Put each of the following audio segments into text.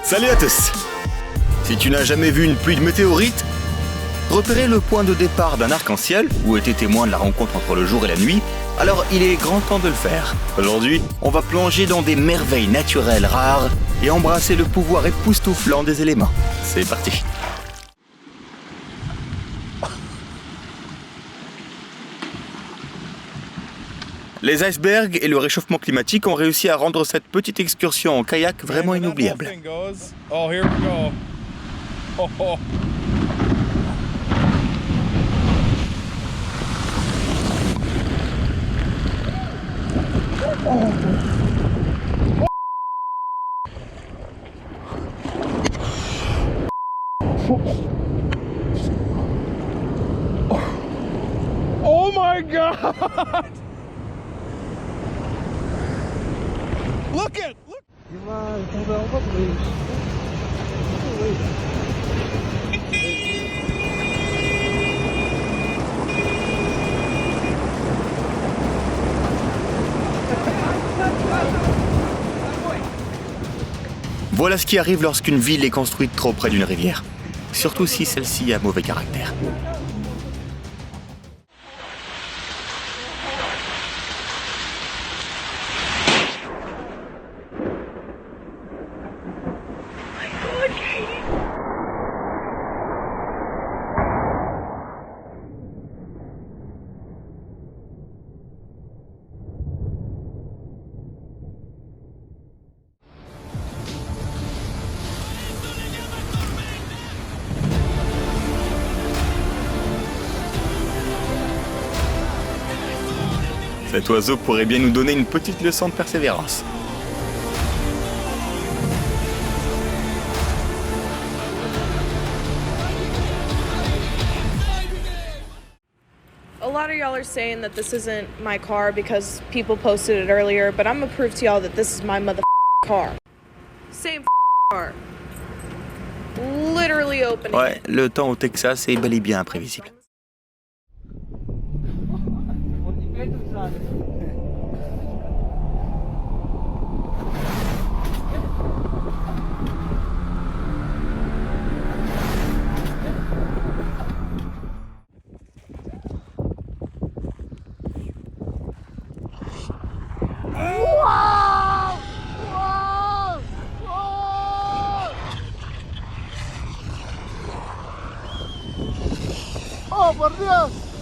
Salut à tous! Si tu n'as jamais vu une pluie de météorites, repérer le point de départ d'un arc-en-ciel ou été témoin de la rencontre entre le jour et la nuit, alors il est grand temps de le faire. Aujourd'hui, on va plonger dans des merveilles naturelles rares et embrasser le pouvoir époustouflant des éléments. C'est parti! Les icebergs et le réchauffement climatique ont réussi à rendre cette petite excursion en kayak vraiment inoubliable. Oh my God! Look! Voilà ce qui arrive lorsqu'une ville est construite trop près d'une rivière. Surtout si celle-ci a mauvais caractère. Cet oiseau pourrait bien nous donner une petite leçon de persévérance. A lot of y'all are saying that this isn't my car because people posted it earlier, but I'm gonna prove to y'all that this is my car. Same car. Literally opening Ouais, it. le temps au Texas est bel et bien imprévisible.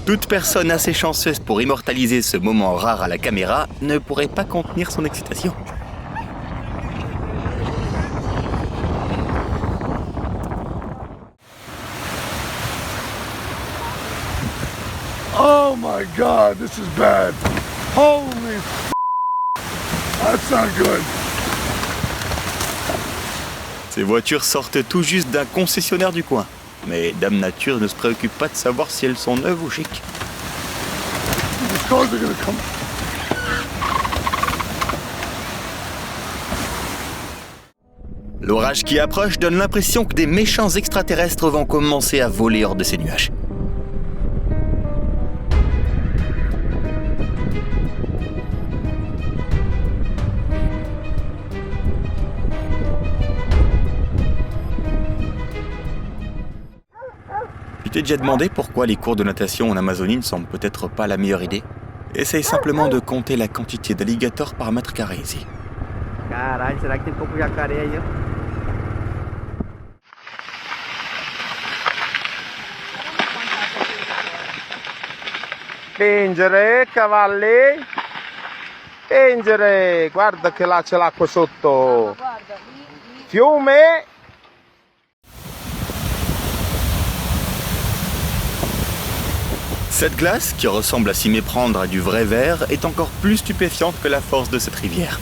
Toute personne assez chanceuse pour immortaliser ce moment rare à la caméra ne pourrait pas contenir son excitation. Oh my God, this is bad. Holy that's not good. Ces voitures sortent tout juste d'un concessionnaire du coin. Mais Dame Nature ne se préoccupe pas de savoir si elles sont neuves ou chic. These cars are gonna come. L'orage qui approche donne l'impression que des méchants extraterrestres vont commencer à voler hors de ces nuages. Tu t'es déjà demandé pourquoi les cours de natation en Amazonie ne sont peut-être pas la meilleure idée? Essaye simplement de compter la quantité d'alligators par mètre carré ici. Caralho, será que tem pouco jacaré aí, ó? Spingere, cavalli. Spingere. Guarda che là c'è l'acqua sotto. Fiume. Cette glace, qui ressemble à s'y méprendre à du vrai verre, est encore plus stupéfiante que la force de cette rivière.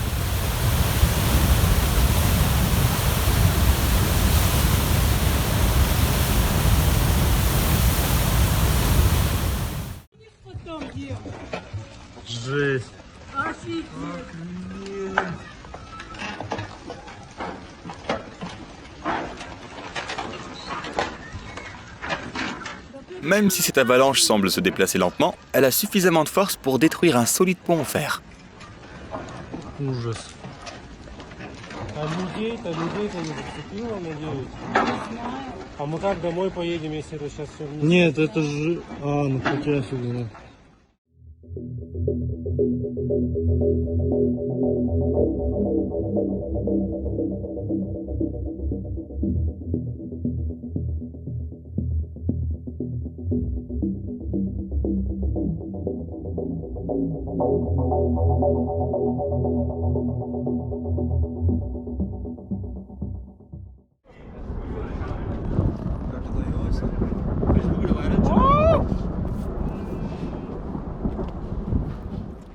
Même si cette avalanche semble se déplacer lentement, elle a suffisamment de force pour détruire un solide pont en fer. Людей, зацепило, надеюсь. А мы как домой поедем, если это сейчас все вниз? Нет, это же... А, на потрясе было.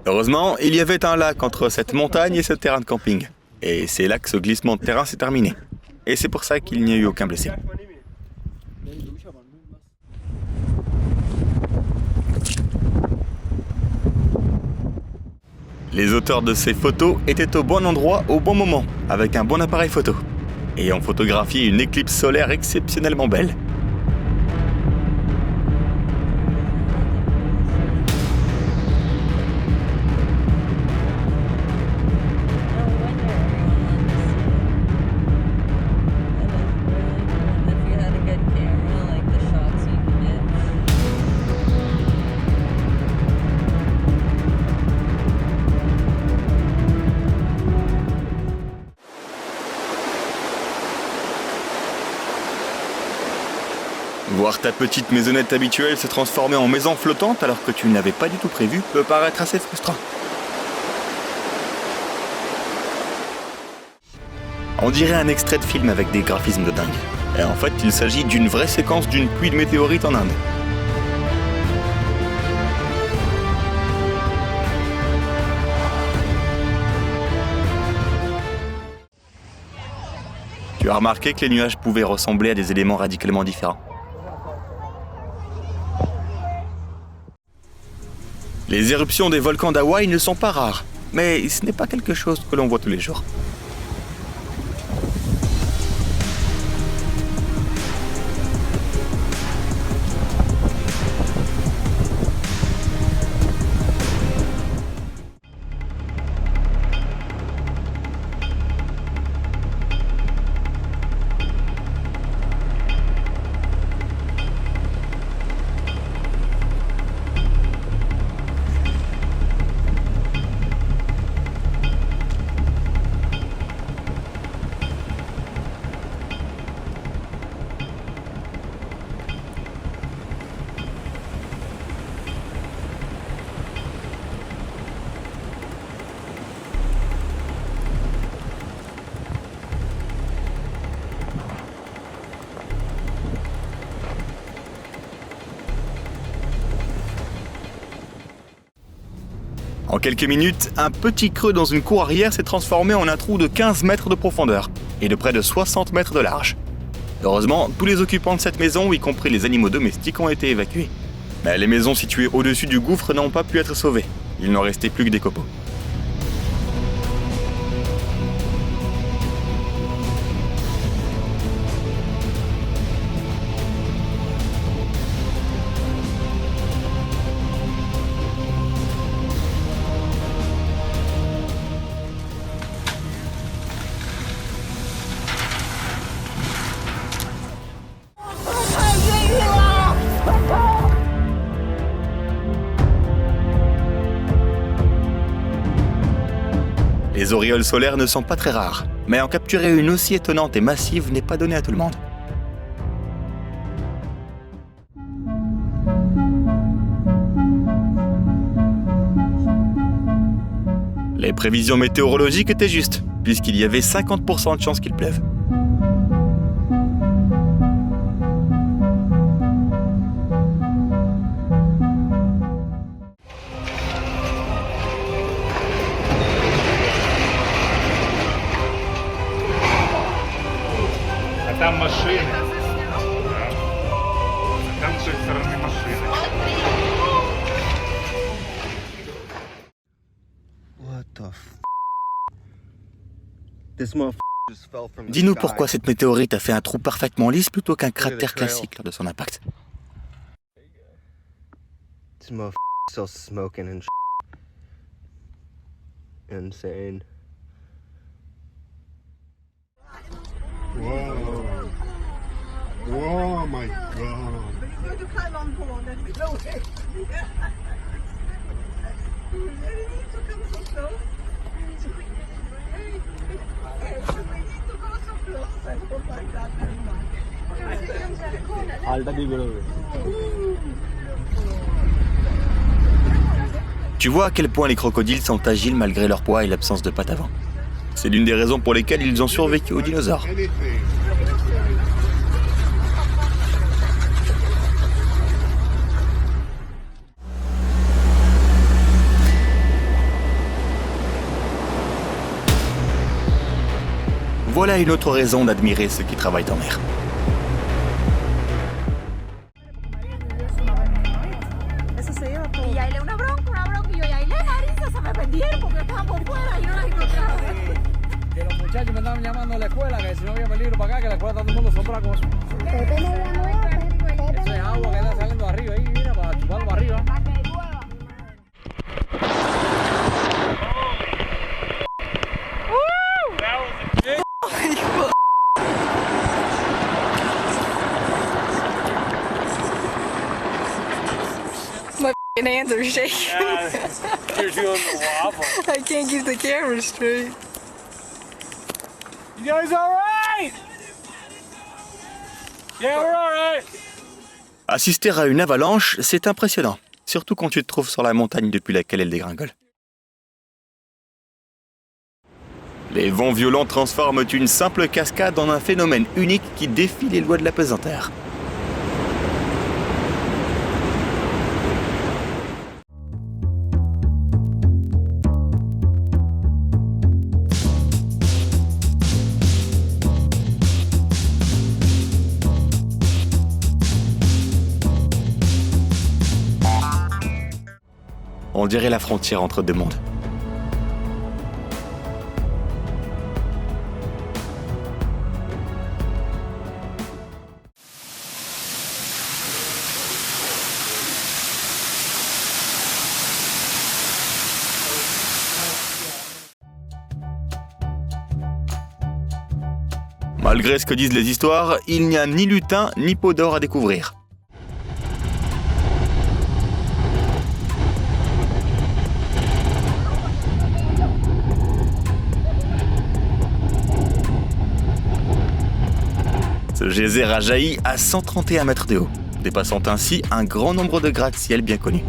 Heureusement, il y avait un lac entre cette montagne et ce terrain de camping. Et c'est là que ce glissement de terrain s'est terminé. Et c'est pour ça qu'il n'y a eu aucun blessé. Les auteurs de ces photos étaient au bon endroit au bon moment, avec un bon appareil photo, et ont photographié une éclipse solaire exceptionnellement belle. Voir ta petite maisonnette habituelle se transformer en maison flottante alors que tu ne l'avais pas du tout prévu peut paraître assez frustrant. On dirait un extrait de film avec des graphismes de dingue. Et en fait, il s'agit d'une vraie séquence d'une pluie de météorites en Inde. Tu as remarqué que les nuages pouvaient ressembler à des éléments radicalement différents. Les éruptions des volcans d'Hawaï ne sont pas rares, mais ce n'est pas quelque chose que l'on voit tous les jours. En quelques minutes, un petit creux dans une cour arrière s'est transformé en un trou de 15 mètres de profondeur et de près de 60 mètres de large. Heureusement, tous les occupants de cette maison, y compris les animaux domestiques, ont été évacués. Mais les maisons situées au-dessus du gouffre n'ont pas pu être sauvées. Il n'en restait plus que des copeaux. Les auréoles solaires ne sont pas très rares, mais en capturer une aussi étonnante et massive n'est pas donné à tout le monde. Les prévisions météorologiques étaient justes, puisqu'il y avait 50% de chances qu'il pleuve. Там машины. Да. Там с той стороны машины. What the f... This motherfucker just fell from the Dis-nous sky. pourquoi cette météorite a fait un trou parfaitement lisse plutôt qu'un cratère classique lors de son impact. This motherfucker still smoking and insane. my God. Tu vois à quel point les crocodiles sont agiles malgré leur poids et l'absence de pattes avant. C'est l'une des raisons pour lesquelles ils ont survécu aux dinosaures. Anything. Voilà une autre raison d'admirer ceux qui travaillent en mer. Y ahí le una bronca, y yo, y ahí le narices se me perdieron porque estaban por fuera y yo no las encontraba. Que los muchachos me estaban llamando a la escuela, que si no había peligro para acá, que la escuela está todo el mundo asombrado con eso. Eso es agua que está saliendo arriba ahí, mira, para chuparlo para arriba. My hands are shaking. You're doing the waffle. I can't keep the camera straight. You guys alright? Yeah, we're alright. Assister à une avalanche, c'est impressionnant, surtout quand tu te trouves sur la montagne depuis laquelle elle dégringole. Les vents violents transforment une simple cascade en un phénomène unique qui défie les lois de la pesanteur. On dirait la frontière entre deux mondes. Malgré ce que disent les histoires, il n'y a ni lutin ni peau d'or à découvrir. Ce geyser a jailli à 131 mètres de haut, dépassant ainsi un grand nombre de gratte-ciel bien connus.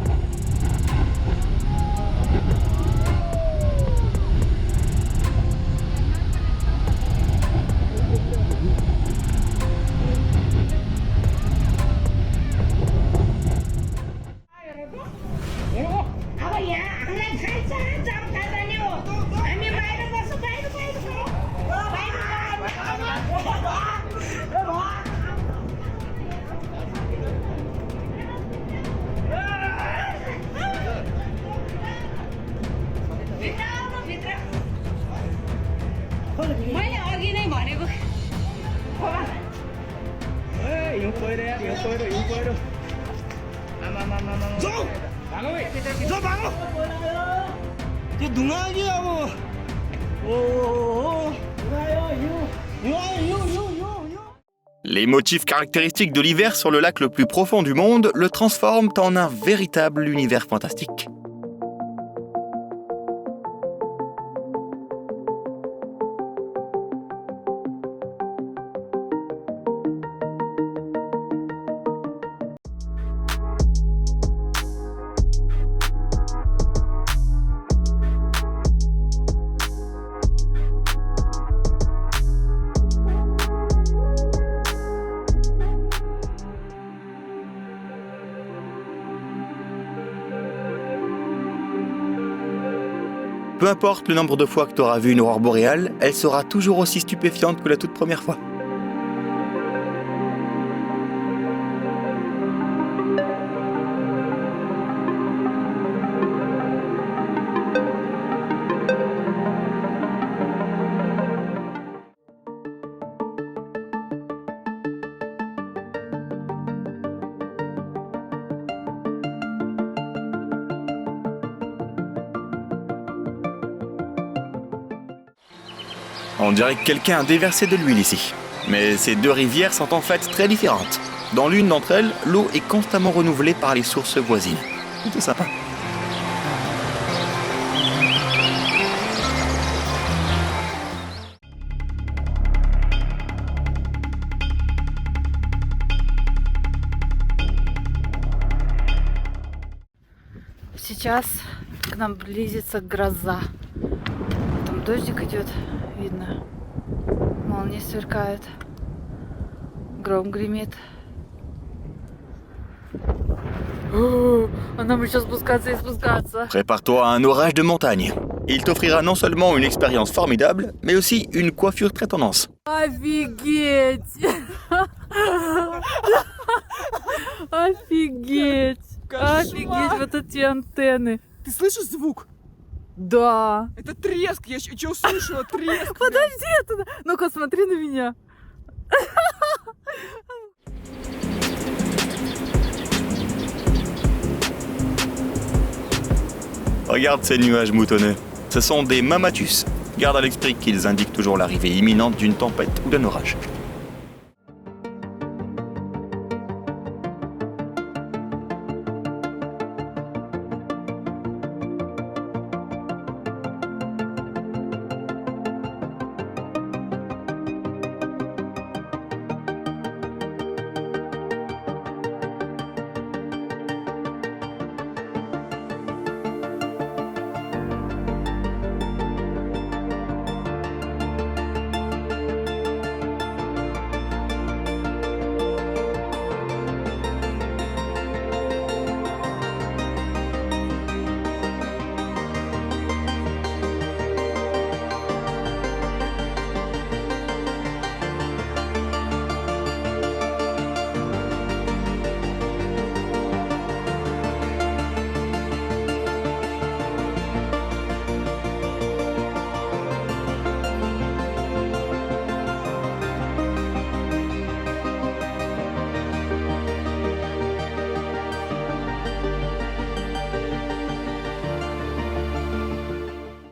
Les motifs caractéristiques de l'hiver sur le lac le plus profond du monde le transforment en un véritable univers fantastique. Peu importe le nombre de fois que tu auras vu une aurore boréale, elle sera toujours aussi stupéfiante que la toute première fois. On dirait que quelqu'un a déversé de l'huile ici. Mais ces deux rivières sont en fait très différentes. Dans l'une d'entre elles, l'eau est constamment renouvelée par les sources voisines. Plutôt sympa. Сейчас к нам близится гроза. Там дождик идет, видно. Молнии сверкают. Гром гремит. А нам еще спускаться и спускаться. Prépare-toi à un orage de montagne. Il t'offrira non seulement une expérience formidable, mais aussi une coiffure très tendance. Офигеть! Офигеть! Офигеть, вот эти антенны. Ты слышишь звук? Да. Это треск, я что услышала? Треск. Подожди, это... Ну-ка, смотри на меня. Regarde ces nuages moutonneux. Ce sont des mammatus. Garde à l'esprit qu'ils indiquent toujours l'arrivée imminente d'une tempête ou d'un orage.